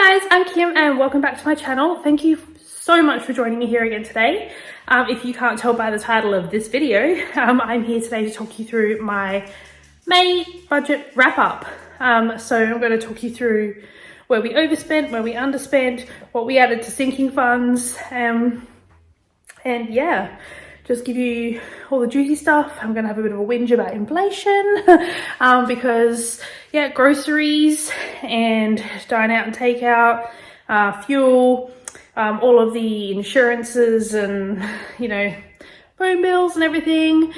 Hi guys, I'm Kim and welcome back to my channel. Thank you so much for joining me here again today. If you can't tell by the title of this video, I'm here today to talk you through my May budget wrap up. So I'm going to talk you through where we overspent, where we underspent, what we added to sinking funds, and yeah, just give you all the juicy stuff. I'm gonna have a bit of a whinge about inflation because yeah, groceries and dine out and take out, fuel, all of the insurances and, you know, phone bills and everything,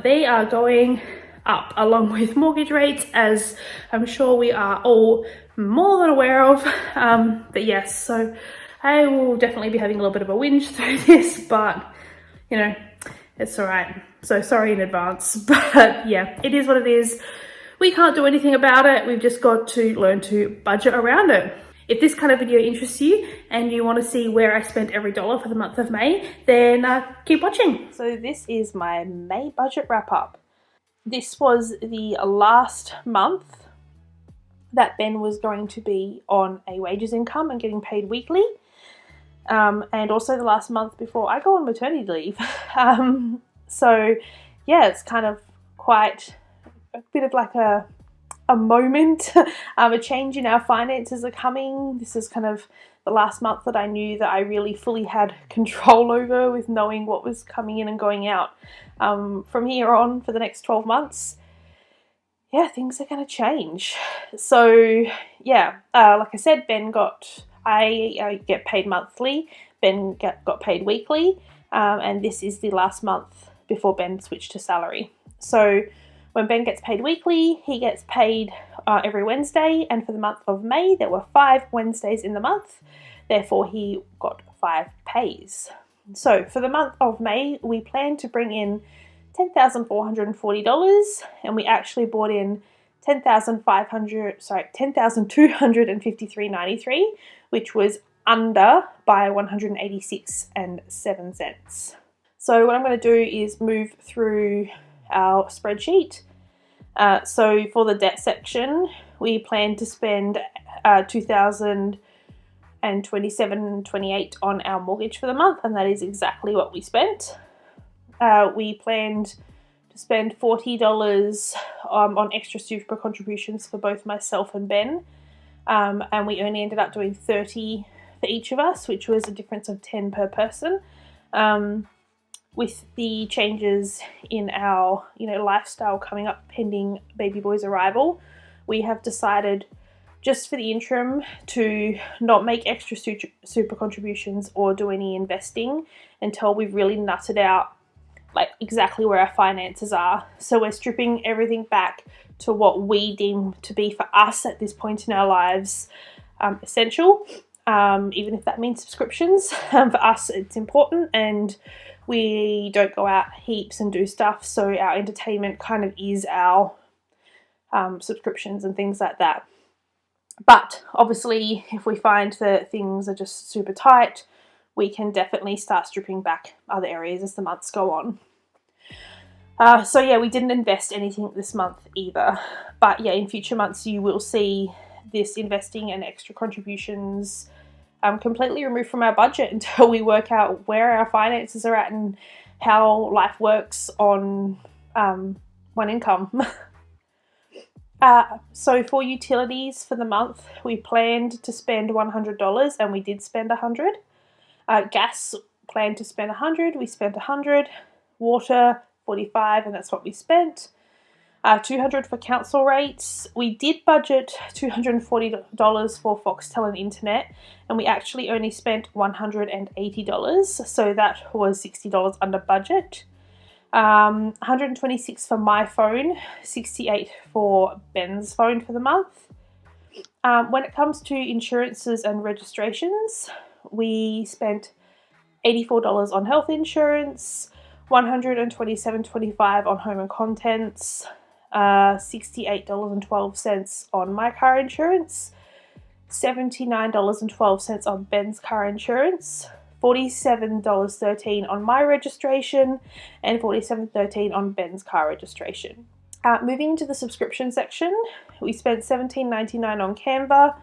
they are going up along with mortgage rates, as I'm sure we are all more than aware of. But yes, so I will definitely be having a little bit of a whinge through this, but you know, it's all right. So sorry in advance, but yeah, it is what it is. We can't do anything about it. We've just got to learn to budget around it. If this kind of video interests you and you want to see where I spent every dollar for the month of May, then keep watching. So this is my May budget wrap up. This was the last month that Ben was going to be on a wages income and getting paid weekly. And also the last month before I go on maternity leave. So yeah, it's kind of quite a bit of like a moment, a change in our finances are coming. This is kind of the last month that I knew that I really fully had control over, with knowing what was coming in and going out. From here on for the next 12 months, yeah, things are going to change. So yeah, like I said, I get paid monthly, Ben got paid weekly, and this is the last month before Ben switched to salary. So when Ben gets paid weekly, he gets paid every Wednesday, and for the month of May there were 5 Wednesdays in the month, therefore he got 5 pays. So for the month of May we planned to bring in $10,440, and we actually brought in $10,253.93, which was under by 186.07 cents. So what I'm going to do is move through our spreadsheet. So for the debt section, we plan to spend $2,027.28 on our mortgage for the month, and that is exactly what we spent. We planned to spend $40 on extra super contributions for both myself and Ben, and we only ended up doing $30 for each of us, which was a difference of $10 per person. With the changes in our lifestyle coming up pending baby boy's arrival, we have decided just for the interim to not make extra super contributions or do any investing until we've really nutted out like exactly where our finances are. So we're stripping everything back to what we deem to be for us at this point in our lives essential, even if that means subscriptions. For us it's important, and we don't go out heaps and do stuff, so our entertainment kind of is our subscriptions and things like that. But obviously if we find that things are just super tight, we can definitely start stripping back other areas as the months go on. So yeah, we didn't invest anything this month either. But yeah, in future months you will see this investing and extra contributions completely removed from our budget until we work out where our finances are at and how life works on one income. So for utilities for the month, we planned to spend $100 and we did spend $100. Gas, planned to spend $100, we spent $100. Water, $45, and that's what we spent. $200 for council rates. We did budget $240 for Foxtel and internet, and we actually only spent $180, so that was $60 under budget. $126 for my phone, $68 for Ben's phone for the month. When it comes to insurances and registrations, we spent $84 on health insurance, $127.25 on home and contents, $68.12 on my car insurance, $79.12 on Ben's car insurance, $47.13 on my registration, and $47.13 on Ben's car registration. Moving into the subscription section, we spent $17.99 on Canva,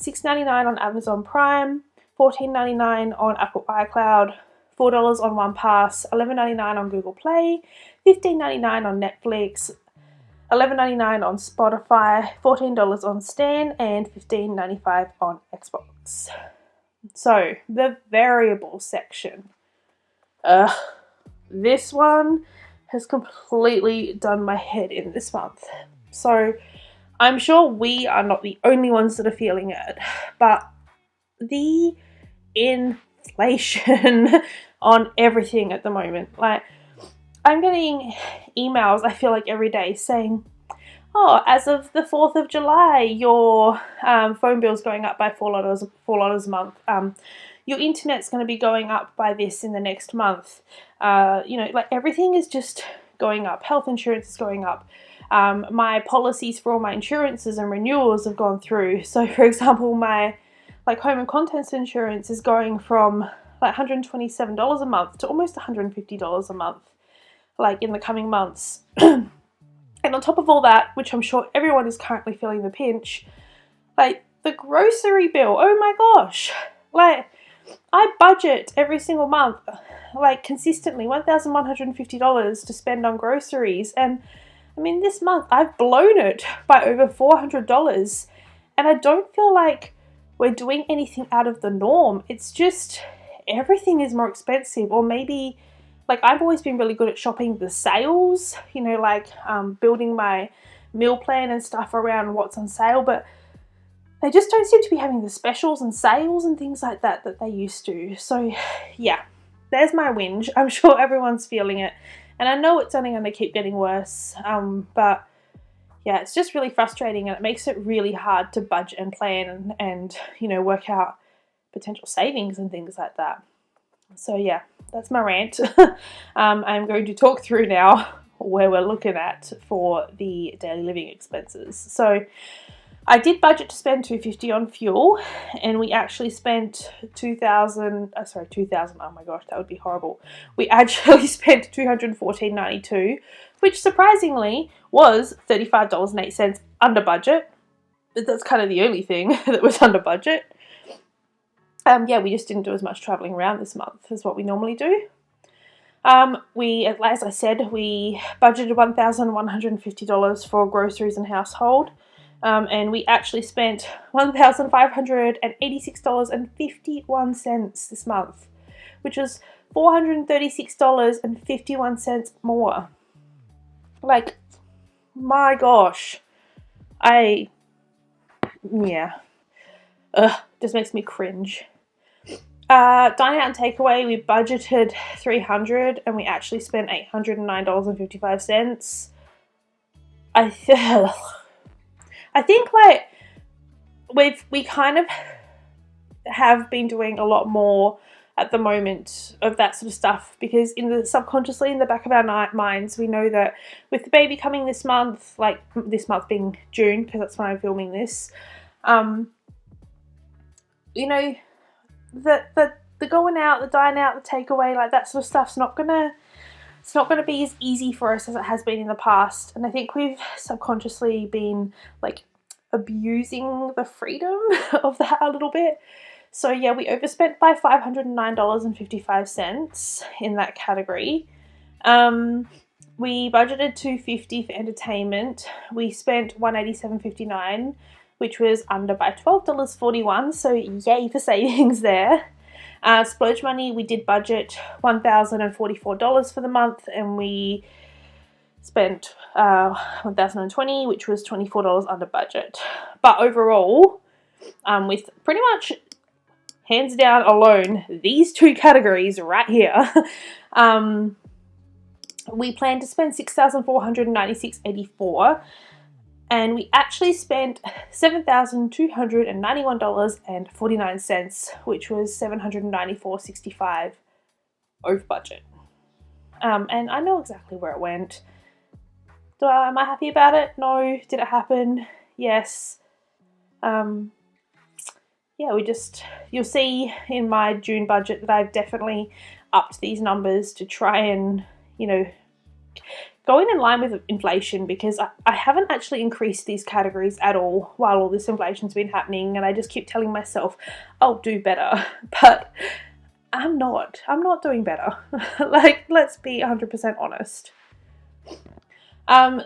$6.99 on Amazon Prime, $14.99 on Apple iCloud, $4 on OnePass, $11.99 on Google Play, $15.99 on Netflix, $11.99 on Spotify, $14 on Stan, and $15.95 on Xbox. So, the variable section. This one has completely done my head in this month. So, I'm sure we are not the only ones that are feeling it, but the inflation on everything at the moment. Like, I'm getting emails, I feel like every day, saying, oh, as of the 4th of July, your phone bill's going up by $4 a month. Your internet's going to be going up by this in the next month. Like everything is just going up. Health insurance is going up. My policies for all my insurances and renewals have gone through. So, for example, my home and contents insurance is going from like $127 a month to almost $150 a month, like in the coming months. And on top of all that, which I'm sure everyone is currently feeling the pinch, like the grocery bill, oh my gosh, like I budget every single month, like consistently $1,150 to spend on groceries. And I mean, this month I've blown it by over $400, and I don't feel like we're doing anything out of the norm. It's just everything is more expensive. Or maybe, like, I've always been really good at shopping the sales, building my meal plan and stuff around what's on sale, but they just don't seem to be having the specials and sales and things like that they used to. So yeah, there's my whinge. I'm sure everyone's feeling it, and I know it's only going to keep getting worse, but yeah, it's just really frustrating, and it makes it really hard to budget and plan and work out potential savings and things like that. So yeah, that's my rant. I'm going to talk through now where we're looking at for the daily living expenses. So I did budget to spend $250 on fuel, and we actually spent $2,000, oh my gosh, that would be horrible. We actually spent $214.92, which surprisingly was $35.08 under budget. But that's kind of the only thing that was under budget. We just didn't do as much traveling around this month as what we normally do. As I said, we budgeted $1,150 for groceries and household. And we actually spent $1,586.51 this month, which was $436.51 more. Like, my gosh. Just makes me cringe. Dine out and takeaway, we budgeted $300 and we actually spent $809.55. I think like we kind of have been doing a lot more at the moment of that sort of stuff, because subconsciously in the back of our minds we know that with the baby coming this month, like this month being June because that's when I'm filming this, the going out, the dine out, the takeaway, like that sort of stuff's not gonna be as easy for us as it has been in the past. And I think we've subconsciously been like abusing the freedom of that a little bit. So yeah, we overspent by $509.55 in that category. We budgeted $250 for entertainment. We spent $187.59, which was under by $12.41. So yay for savings there. Splurge money, we did budget $1,044 for the month, and we spent $1,020, which was $24 under budget. But overall, with pretty much hands down alone these two categories right here, we planned to spend $6,496.84, and we actually spent $7,291.49, which was $794.65 over budget. And I know exactly where it went. Am I happy about it? No. Did it happen? Yes. You'll see in my June budget that I've definitely upped these numbers to try and, going in line with inflation, because I haven't actually increased these categories at all while all this inflation's been happening, and I just keep telling myself I'll do better, but I'm not doing better. Like, let's be 100% honest.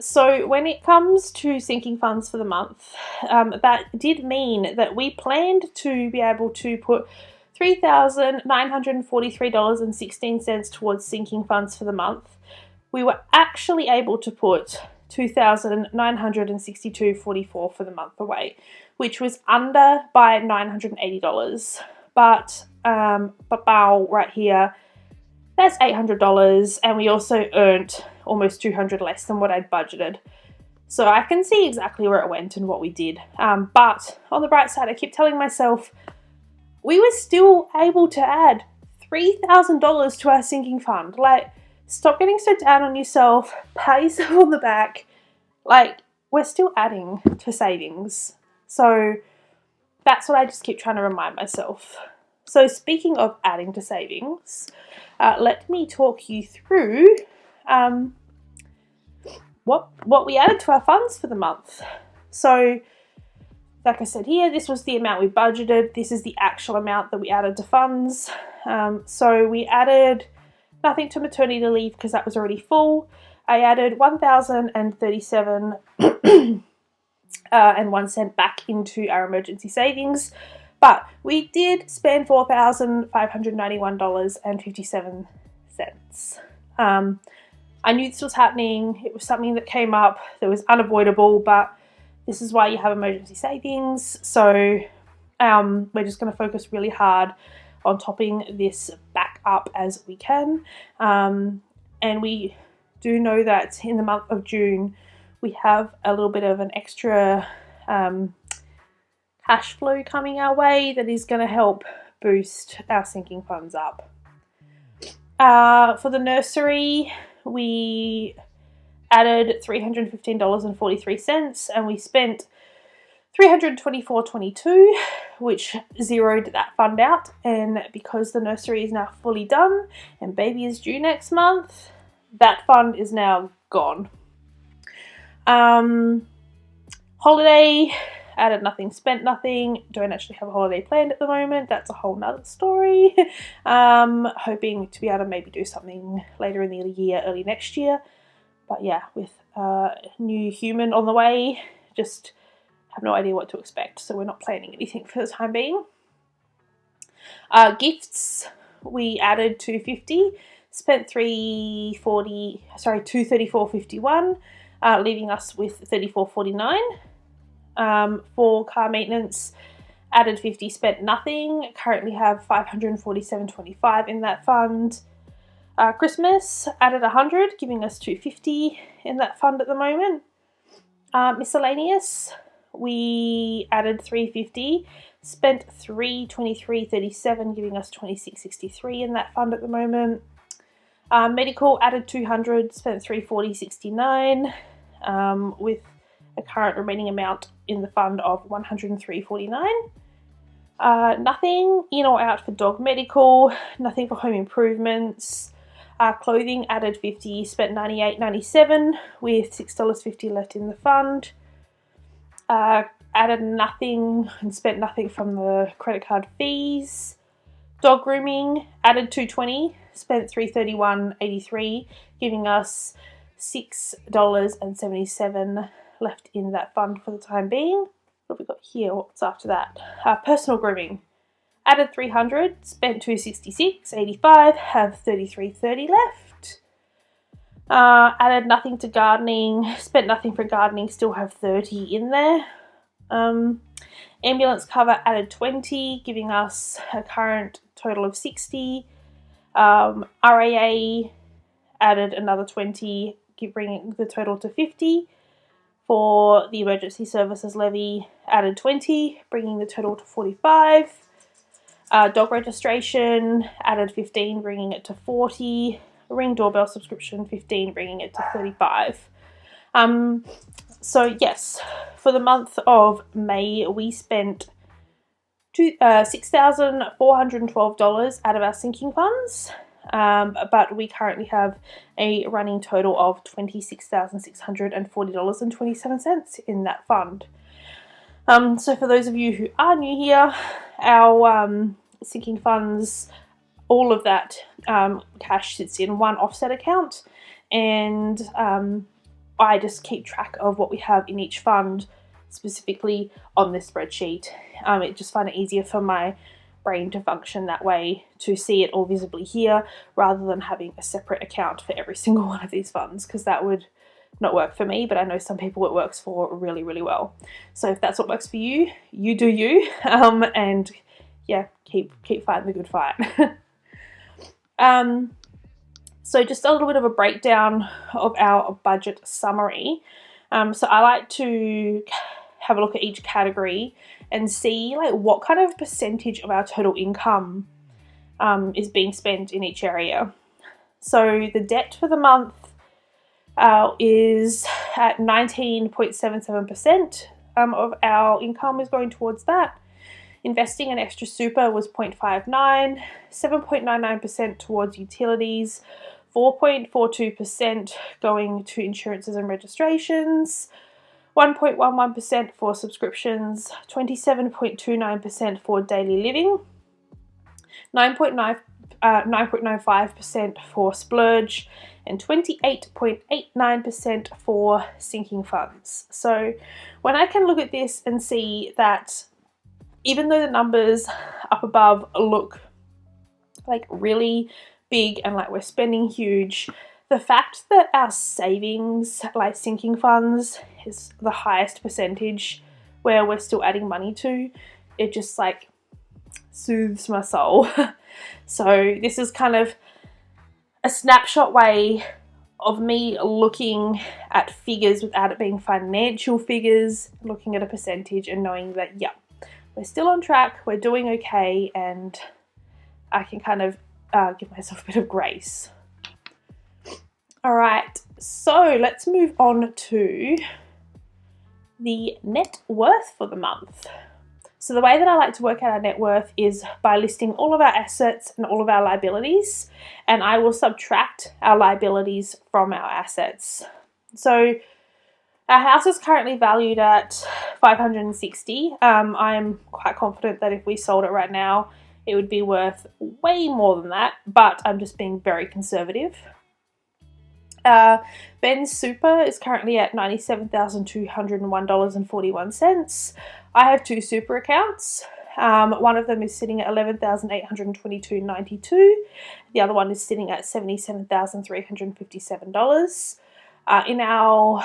So when it comes to sinking funds for the month, that did mean that we planned to be able to put $3,943.16 towards sinking funds for the month. We were actually able to put $2,962.44 for the month away, which was under by $980. But right here, that's $800, and we also earned almost $200 less than what I'd budgeted. So I can see exactly where it went and what we did. But on the bright side, I keep telling myself we were still able to add $3,000 to our sinking fund. Like, stop getting so down on yourself, pat yourself on the back. Like, we're still adding to savings. So that's what I just keep trying to remind myself. So speaking of adding to savings, let me talk you through what we added to our funds for the month. So like I said here, this was the amount we budgeted. This is the actual amount that we added to funds. So we added nothing to maternity leave because that was already full. I added $1,037 and 1 cent back into our emergency savings, but we did spend $4,591.57. I knew this was happening. It was something that came up that was unavoidable, but this is why you have emergency savings. So we're just going to focus really hard on topping this back up as we can. And we do know that in the month of June, we have a little bit of an extra cash flow coming our way that is going to help boost our sinking funds up. For the nursery, we added $315.43, and we spent $324.22, which zeroed that fund out. And because the nursery is now fully done and baby is due next month, that fund is now gone. Holiday, added nothing, spent nothing. Don't actually have a holiday planned at the moment. That's a whole nother story. Hoping to be able to maybe do something later in the year, early next year. But yeah, with a new human on the way, just have no idea what to expect. So we're not planning anything for the time being. Gifts, we added $250, spent $234.51, leaving us with $34.49. For car maintenance, added $50, spent nothing. Currently have $547.25 in that fund. Christmas, added $100, giving us $250 in that fund at the moment. Miscellaneous, we added $350, spent $323.37, giving us $26.63 in that fund at the moment. Medical, added $200, spent $340.69, with a current remaining amount in the fund of $103.49. Nothing in or out for dog medical, nothing for home improvements. Clothing, added $50, spent $98.97, with $6.50 left in the fund. Added nothing and spent nothing from the credit card fees. Dog grooming, added $220, spent $331.83, giving us $6.77 left in that fund for the time being. What have we got here? What's after that? Personal grooming, added $300, spent $266.85, have $33.30 left. Added nothing to gardening, spent nothing for gardening, still have $30 in there. Ambulance cover, added $20, giving us a current total of $60. RAA, added another $20, bringing the total to $50. For the emergency services levy, added $20, bringing the total to $45. Dog registration, added $15, bringing it to $40. Ring doorbell subscription, $15, bringing it to $35. So yes, for the month of May, we spent $6,412 out of our sinking funds. but we currently have a running total of $26,640.27 in that fund. So for those of you who are new here, our sinking funds, all of that cash sits in one offset account, and I just keep track of what we have in each fund specifically on this spreadsheet. It just find it easier for my brain to function that way, to see it all visibly here rather than having a separate account for every single one of these funds, because that would not work for me, but I know some people it works for really, really well. So if that's what works for you, you do you, and yeah, keep fighting the good fight. So just a little bit of a breakdown of our budget summary. So I like to have a look at each category and see like what kind of percentage of our total income is being spent in each area. So the debt for the month is at 19.77% of our income is going towards that. Investing in extra super was 0.59, 7.99% towards utilities, 4.42% going to insurances and registrations, 1.11% for subscriptions, 27.29% for daily living, 9.95% for splurge, and 28.89% for sinking funds. So when I can look at this and see that even though the numbers up above look like really big and like we're spending huge, the fact that our savings, like sinking funds, is the highest percentage where we're still adding money to, it just like soothes my soul. So this is kind of a snapshot way of me looking at figures without it being financial figures, looking at a percentage and knowing that, yeah, we're still on track, we're doing okay, and I can kind of give myself a bit of grace. All right, so let's move on to the net worth for the month. So the way that I like to work out our net worth is by listing all of our assets and all of our liabilities, and I will subtract our liabilities from our assets. So our house is currently valued at $560. I'm quite confident that if we sold it right now, it would be worth way more than that, but I'm just being very conservative. Ben's super is currently at $97,201.41. I have two super accounts. One of them is sitting at $11,822.92. The other one is sitting at $77,357. In our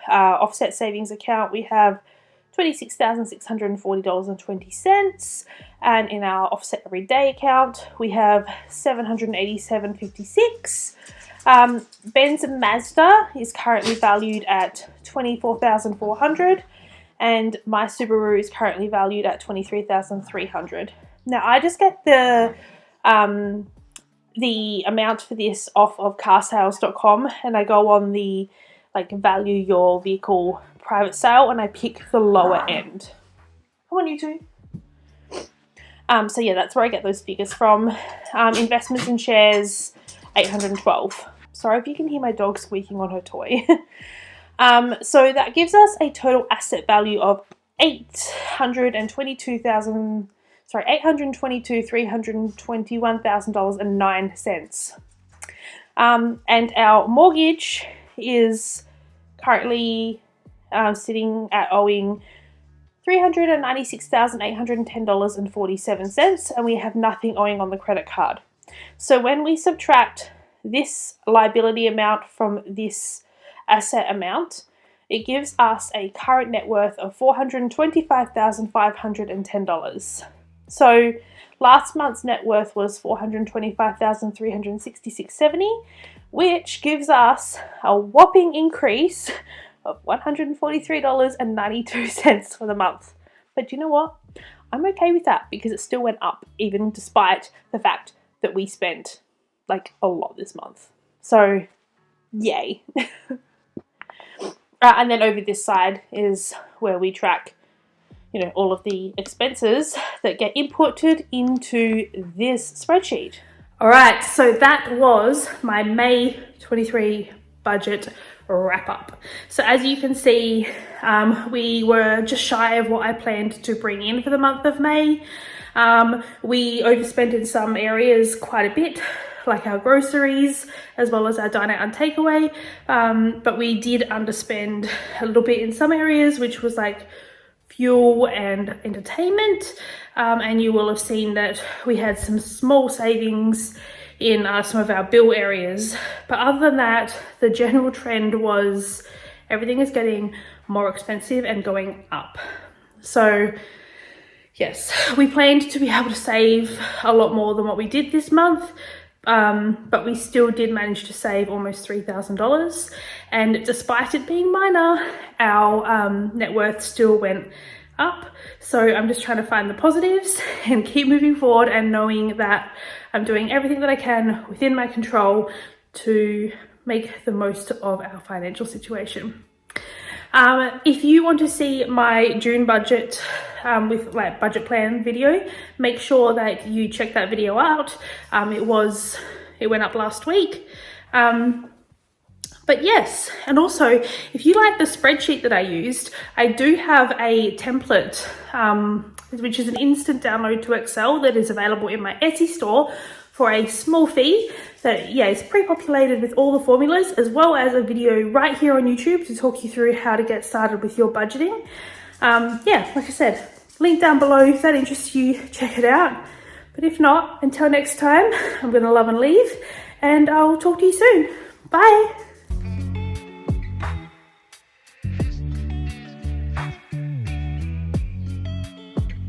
offset savings account, we have $26,640.20, and in our offset everyday account, we have $787.56. Ben's Mazda is currently valued at $24,400, and my Subaru is currently valued at $23,300. Now I just get the amount for this off of carsales.com, and I go on the like value your vehicle private sale, and I pick the lower end. Come on, you two. So yeah, that's where I get those figures from. Investments in shares, 812. Sorry if you can hear my dog squeaking on her toy. So that gives us a total asset value of $822,321,009. And our mortgage is currently sitting at owing $396,810.47, and we have nothing owing on the credit card. So when we subtract this liability amount from this asset amount, it gives us a current net worth of $425,510. So last month's net worth was $425,366.70, which gives us a whopping increase of $143.92 for the month. But you know what? I'm okay with that because it still went up, even despite the fact that we spent like a lot this month. So yay. And then over this side is where we track, you know, all of the expenses that get inputted into this spreadsheet. All right, so that was my May 23 budget wrap up. So as you can see, we were just shy of what I planned to bring in for the month of May. We overspent in some areas quite a bit, like our groceries, as well as our dine out and takeaway. But we did underspend a little bit in some areas, which was like fuel and entertainment. And you will have seen that we had some small savings in some of our bill areas. But other than that, the general trend was everything is getting more expensive and going up. So yes, we planned to be able to save a lot more than what we did this month. But we still did manage to save almost $3,000. And despite it being minor, our net worth still went up. So I'm just trying to find the positives and keep moving forward, and knowing that I'm doing everything that I can within my control to make the most of our financial situation. If you want to see my June budget with like budget plan video, make sure that you check that video out. It went up last week. But yes, and also if you like the spreadsheet that I used, I do have a template, which is an instant download to Excel that is available in my Etsy store for a small fee that, yeah, is pre-populated with all the formulas, as well as a video right here on YouTube to talk you through how to get started with your budgeting. Yeah, like I said, link down below if that interests you, check it out. But if not, until next time, I'm gonna love and leave, and I'll talk to you soon. Bye.